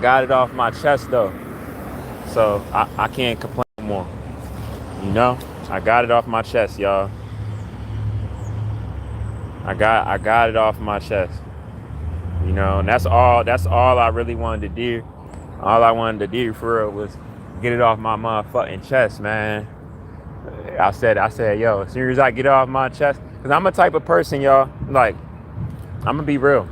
got it off my chest though, so I can't complain no more. You know, I got it off my chest, y'all. I got it off my chest. You know, and that's all I really wanted to do. All I wanted to do for real was get it off my motherfucking chest, man. I said, yo, as soon as I get it off my chest, cause I'm a type of person, y'all. Like, I'm gonna be real.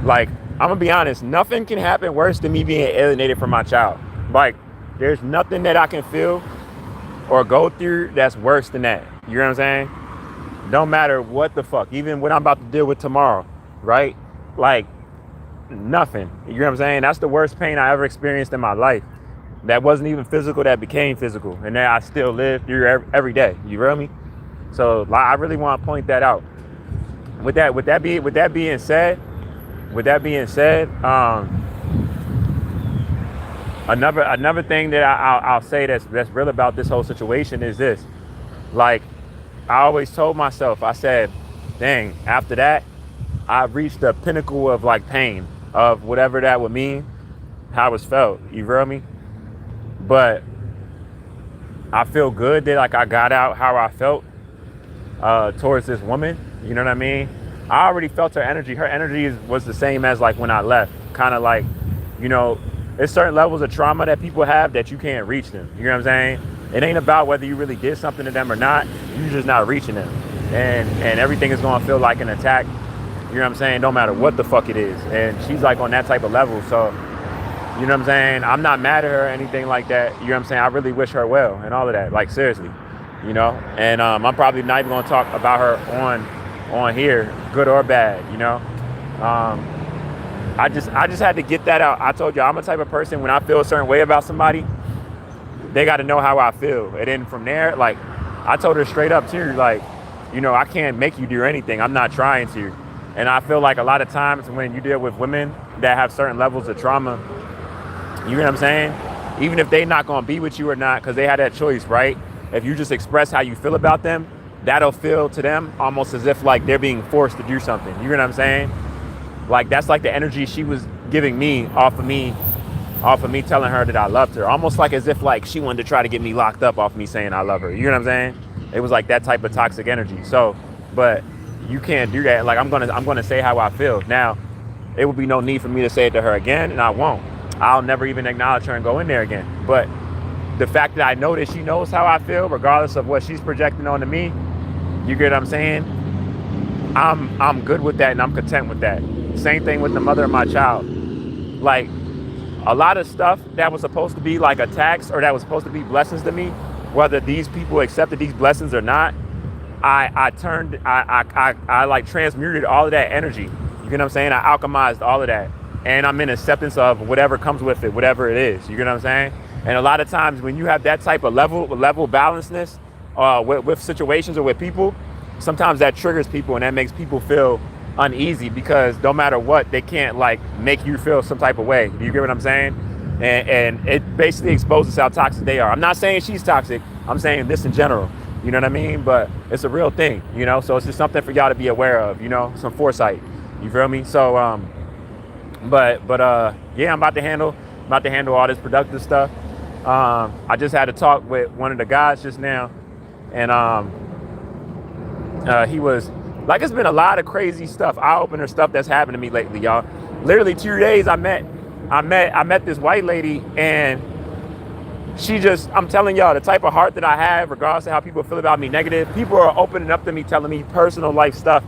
Like, I'm gonna be honest. Nothing can happen worse than me being alienated from my child. Like, there's nothing that I can feel or go through that's worse than that. You know what I'm saying? Don't matter what the fuck, even what I'm about to deal with tomorrow, right? Like, nothing. You know what I'm saying? That's the worst pain I ever experienced in my life. That wasn't even physical, that became physical. And that I still live through every day. You feel me? So I really want to point that out. With that being said, another thing that I'll say that's real about this whole situation is this. Like, I always told myself, I said, dang, after that, I've reached the pinnacle of like pain of whatever that would mean, how it's felt. You feel me? But I feel good that like I got out how I felt towards this woman. You know what I mean? I already felt her energy. Her energy was the same as like when I left. Kind of like, you know, there's certain levels of trauma that people have that you can't reach them. You know what I'm saying? It ain't about whether you really did something to them or not. You're just not reaching them. And everything is going to feel like an attack. You know what I'm saying? No matter what the fuck it is. And she's like on that type of level. So, you know what I'm saying? I'm not mad at her or anything like that. You know what I'm saying? I really wish her well and all of that. Like, seriously. You know? And I'm probably not even going to talk about her on here, good or bad, you know? I just had to get that out. I told you, I'm a type of person, when I feel a certain way about somebody, they got to know how I feel. And then from there, like, I told her straight up too, like, you know, I can't make you do anything. I'm not trying to. And I feel like a lot of times when you deal with women that have certain levels of trauma, you know what I'm saying? Even if they not going to be with you or not, because they had that choice, right? If you just express how you feel about them, that'll feel to them almost as if like they're being forced to do something. You know what I'm saying? Like, that's like the energy she was giving me off of me telling her that I loved her. Almost like as if like she wanted to try to get me locked up off me saying I love her. You know what I'm saying? It was like that type of toxic energy. So, but you can't do that. Like, I'm gonna say how I feel. Now, it would be no need for me to say it to her again, and I won't. I'll never even acknowledge her and go in there again. But the fact that I know that she knows how I feel, regardless of what she's projecting onto me, you get what I'm saying? I'm good with that, and I'm content with that. Same thing with the mother of my child. Like, a lot of stuff that was supposed to be like a tax or that was supposed to be blessings to me, whether these people accepted these blessings or not, I like transmuted all of that energy. You get what I'm saying? I alchemized all of that. And I'm in acceptance of whatever comes with it, whatever it is. You get what I'm saying? And a lot of times when you have that type of level balancedness with situations or with people, sometimes that triggers people and that makes people feel uneasy because no matter what, they can't like make you feel some type of way. Do you get what I'm saying? And it basically exposes how toxic they are. I'm not saying she's toxic. I'm saying this in general. You know what I mean? But it's a real thing, you know? So it's just something for y'all to be aware of, you know? Some foresight. You feel me? So, yeah, I'm about to handle all this productive stuff. I just had a talk with one of the guys just now, and he was like, it's been a lot of crazy stuff, eye-opener stuff that's happened to me lately, y'all. Literally 2 days I met this white lady, and she just, I'm telling y'all, the type of heart that I have, regardless of how people feel about me negative, people are opening up to me, telling me personal life stuff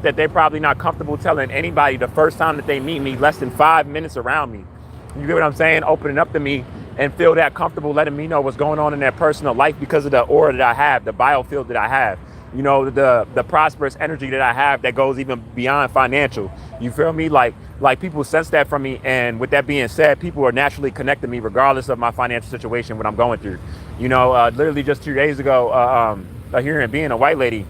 that they're probably not comfortable telling anybody the first time that they meet me, less than 5 minutes around me. You get what I'm saying? Opening up to me and feel that comfortable letting me know what's going on in their personal life because of the aura that I have, the biofield that I have, you know, the prosperous energy that I have that goes even beyond financial. You feel me? Like people sense that from me. And with that being said, people are naturally connecting me regardless of my financial situation, what I'm going through. You know, literally just 2 days ago, a human being, a white lady,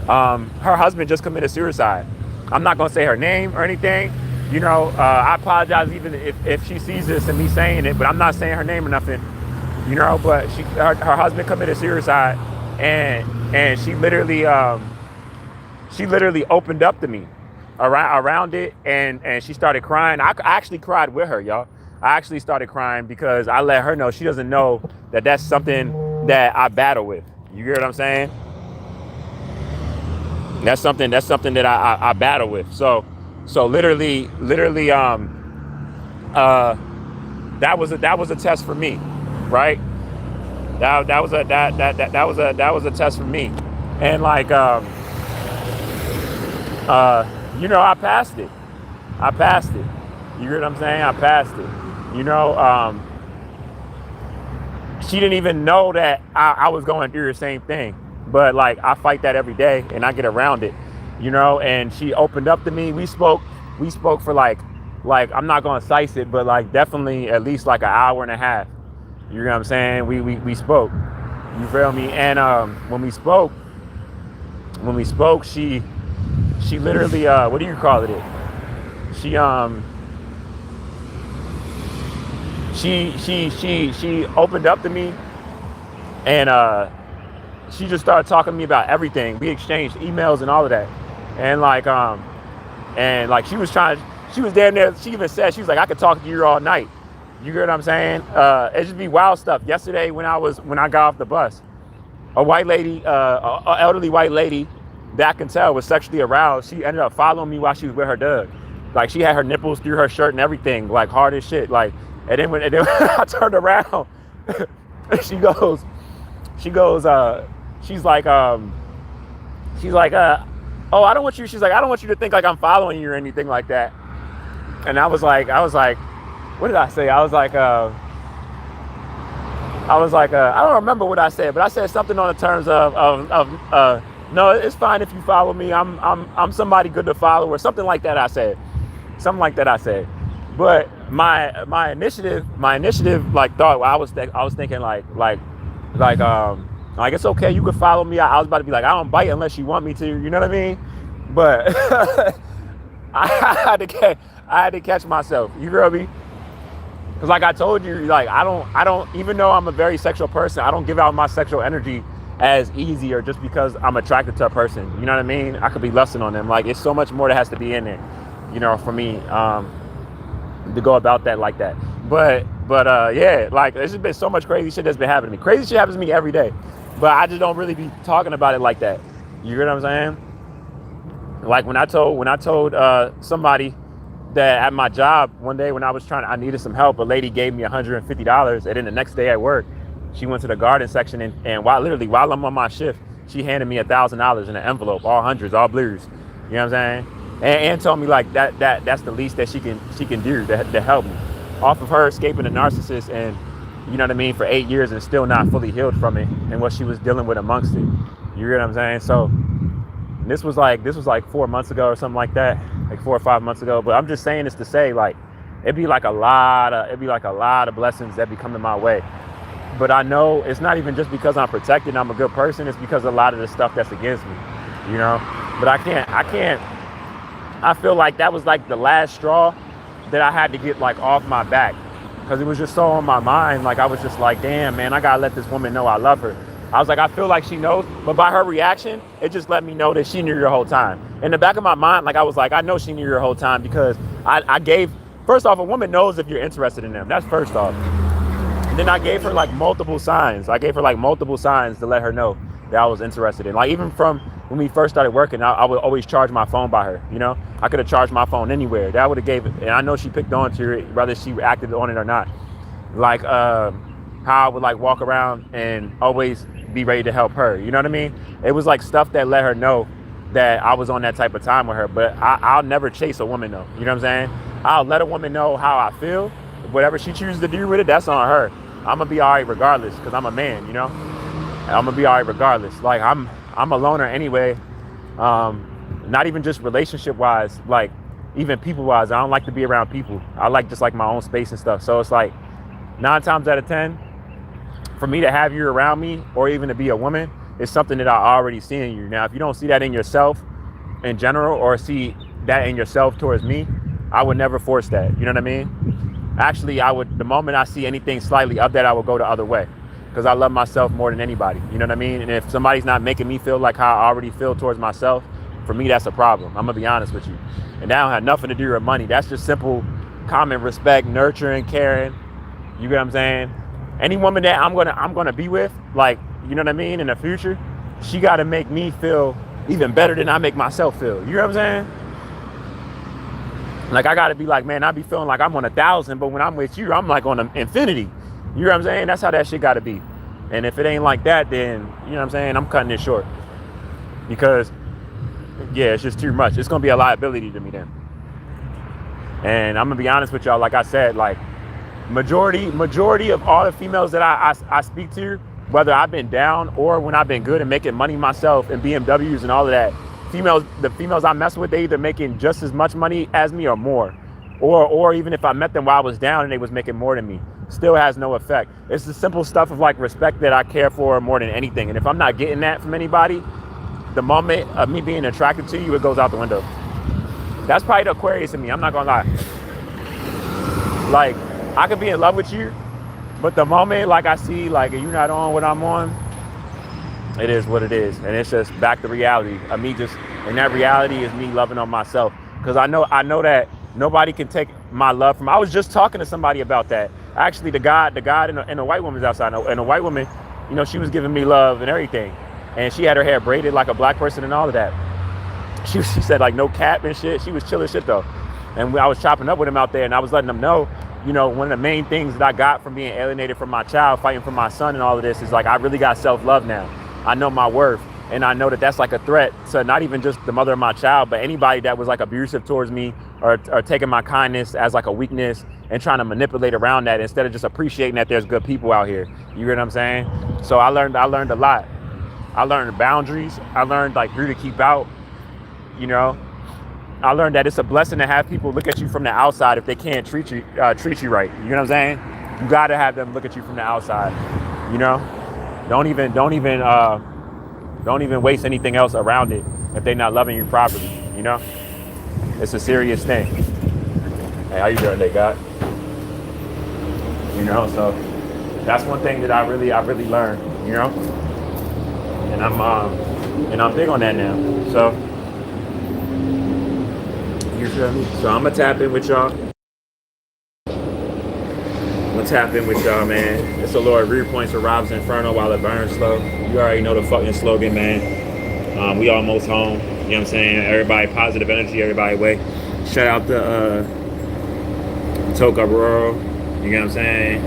her husband just committed suicide. I'm not gonna say her name or anything. You know, I apologize even if she sees this and me saying it, but I'm not saying her name or nothing. You know, but her husband committed suicide, and she literally opened up to me. around it, and she started crying. I actually cried with her, y'all. I actually started crying because I let her know she doesn't know that that's something that I battle with. You get what I'm saying? That's something that I battle with. So literally that was a test for me, right? That was a test for me, and like I passed it. I passed it. You hear what I'm saying? I passed it. She didn't even know that I was going through the same thing. But like I fight that every day and I get around it, and she opened up to me. We spoke for like I'm not gonna size it, but like definitely at least like an hour and a half. You know what I'm saying? We spoke. You feel me? And when we spoke, she literally what do you call it? She opened up to me, and she just started talking to me about everything. We exchanged emails and all of that, and she was damn near. She even said, she was like, I could talk to you all night. You get what I'm saying? It just be wild stuff. Yesterday when I got off the bus, a white lady, a elderly white lady that I can tell was sexually aroused. She ended up following me while she was with her dog. Like she had her nipples through her shirt and everything, like hard as shit. Like, and then when I turned around, she goes, she's like, oh, I don't want you. She's like, I don't want you to think like I'm following you or anything like that. And I was like, what did I say? I don't remember what I said, but I said something on the terms of no, it's fine if you follow me. I'm somebody good to follow, or something like that. I said something like that. But my initiative like thought. I was thinking like it's okay. You can follow me. I was about to be like, I don't bite unless you want me to. You know what I mean? But I had to catch myself. You feel me? Because like I told you, like I don't, even though I'm a very sexual person, I don't give out my sexual energy as easy or just because I'm attracted to a person. You know what I mean? I could be lusting on them. Like it's so much more that has to be in there, for me to go about that like that. But yeah, like there's just been so much crazy shit that's been happening to me. Crazy shit happens to me every day, but I just don't really be talking about it like that. You get what I'm saying? Like when I told somebody that at my job one day when I needed some help, a lady gave me $150, and then the next day at work, she went to the garden section and while I'm on my shift, she handed me $1,000 in an envelope, all hundreds, all blues. You know what I'm saying? And told me like that's the least that she can do to help me. Off of her escaping a narcissist and you know what I mean, for 8 years and still not fully healed from it and what she was dealing with amongst it. You hear what I'm saying? So this was like 4 months ago or something like that, like 4 or 5 months ago. But I'm just saying this to say, like, it'd be like a lot of blessings that be coming my way. But I know it's not even just because I'm protected and I'm a good person. It's because a lot of the stuff that's against me, But I can't. I feel like that was like the last straw that I had to get like off my back, because it was just so on my mind. Like I was just like, damn, man, I gotta let this woman know I love her. I was like, I feel like she knows, but by her reaction, it just let me know that she knew your whole time. In the back of my mind, like I was like, I know she knew your whole time because I gave, first off, a woman knows if you're interested in them. That's first off. And then I gave her like multiple signs. to let her know that I was interested in. Like even from when we first started working, I would always charge my phone by her. I could have charged my phone anywhere. That would have gave it, and I know she picked on to it, whether she acted on it or not. Like how I would like walk around and always be ready to help her. You know what I mean? It was like stuff that let her know that I was on that type of time with her. But I'll never chase a woman though. You know what I'm saying? I'll let a woman know how I feel. Whatever she chooses to do with it, that's on her. I'm gonna be all right regardless, because I'm a man. I'm gonna be all right regardless. Like I'm a loner anyway. Not even just relationship wise, like even people wise. I don't like to be around people. I like just like my own space and stuff. So it's like 9 times out of 10, for me to have you around me, or even to be a woman, is something that I already see in you. Now, if you don't see that in yourself in general, or see that in yourself towards me, I would never force that. You know what I mean? Actually, the moment I see anything slightly of that, I will go the other way, because I love myself more than anybody. You know what I mean? And if somebody's not making me feel like how I already feel towards myself, For me, that's a problem. I'm gonna be honest with you. And that don't have nothing to do with money. That's just simple, common respect, nurturing, caring. You get what I'm saying? Any woman that I'm gonna be with, like, you know what I mean, in the future, she gotta make me feel even better than I make myself feel. You know what I'm saying? Like, I gotta be like, man, I be feeling like I'm on 1,000, but when I'm with you, I'm like on infinity. You know what I'm saying? That's how that shit gotta be. And if it ain't like that, then, you know what I'm saying, I'm cutting it short. Because, yeah, it's just too much. It's gonna be a liability to me then. And I'm gonna be honest with y'all, like I said, like, majority of all the females that I speak to, whether I've been down or when I've been good and making money myself and BMWs and all of that, the females I mess with, they either making just as much money as me or more. Or even if I met them while I was down and they was making more than me, still has no effect. It's the simple stuff of like respect that I care for more than anything. And if I'm not getting that from anybody, the moment of me being attracted to you, it goes out the window. That's probably the Aquarius in me. I'm not gonna lie. Like, I could be in love with you, but the moment like I see like you're not on what I'm on, it is what it is. And it's just back to reality of me just, and that reality is me loving on myself. Because I know that nobody can take my love from. I was just talking to somebody about that. Actually, the guy and the white woman's outside, and the white woman, you know, she was giving me love and everything, and she had her hair braided like a black person and all of that. She said like no cap and shit. She was chill as shit though, and I was chopping up with him out there, and I was letting them know, you know, one of the main things that I got from being alienated from my child, fighting for my son, and all of this is like I really got self-love now. I know my worth. And I know that that's like a threat to not even just the mother of my child, but anybody that was like abusive towards me or taking my kindness as like a weakness and trying to manipulate around that instead of just appreciating that there's good people out here. You hear what I'm saying? So I learned a lot. I learned boundaries. I learned like who to keep out. You know, I learned that it's a blessing to have people look at you from the outside if they can't treat you right. You know what I'm saying? You got to have them look at you from the outside. You know, don't even waste anything else around it if they're not loving you properly, you know? It's a serious thing. Hey, how you doing today, God? You know, so that's one thing that I really learned, you know? And I'm big on that now. So, you feel me? So I'm gonna tap in with y'all. Man. It's the Lord rear points for RoBs Inferno while it burns slow. You already know the fucking slogan, man. We almost home. You know what I'm saying? Everybody positive energy, everybody way. Shout out to Toka Rural. You know what I'm saying?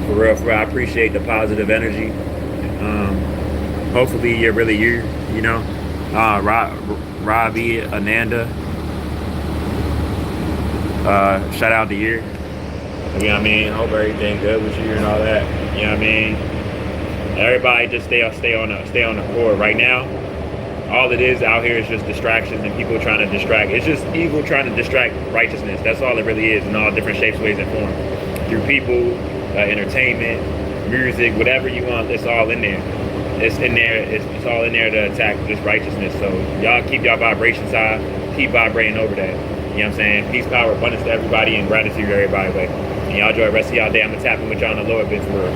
For real, I appreciate the positive energy. Hopefully you're really you know. Robbie, Ananda. Shout out to you. You know what I mean? Hope everything good with you and all that. You know what I mean? Everybody just stay on the floor. Right now, all it is out here is just distractions and people trying to distract. It's just evil trying to distract righteousness. That's all it really is in all different shapes, ways, and forms. Through people, entertainment, music, whatever you want, it's all in there. It's in there. It's all in there to attack this righteousness. So y'all keep y'all vibrations high. Keep vibrating over that. You know what I'm saying? Peace, power, abundance to everybody, and gratitude to everybody. And y'all enjoy the rest of y'all day. I'm going to tap in with y'all in a little bit for real.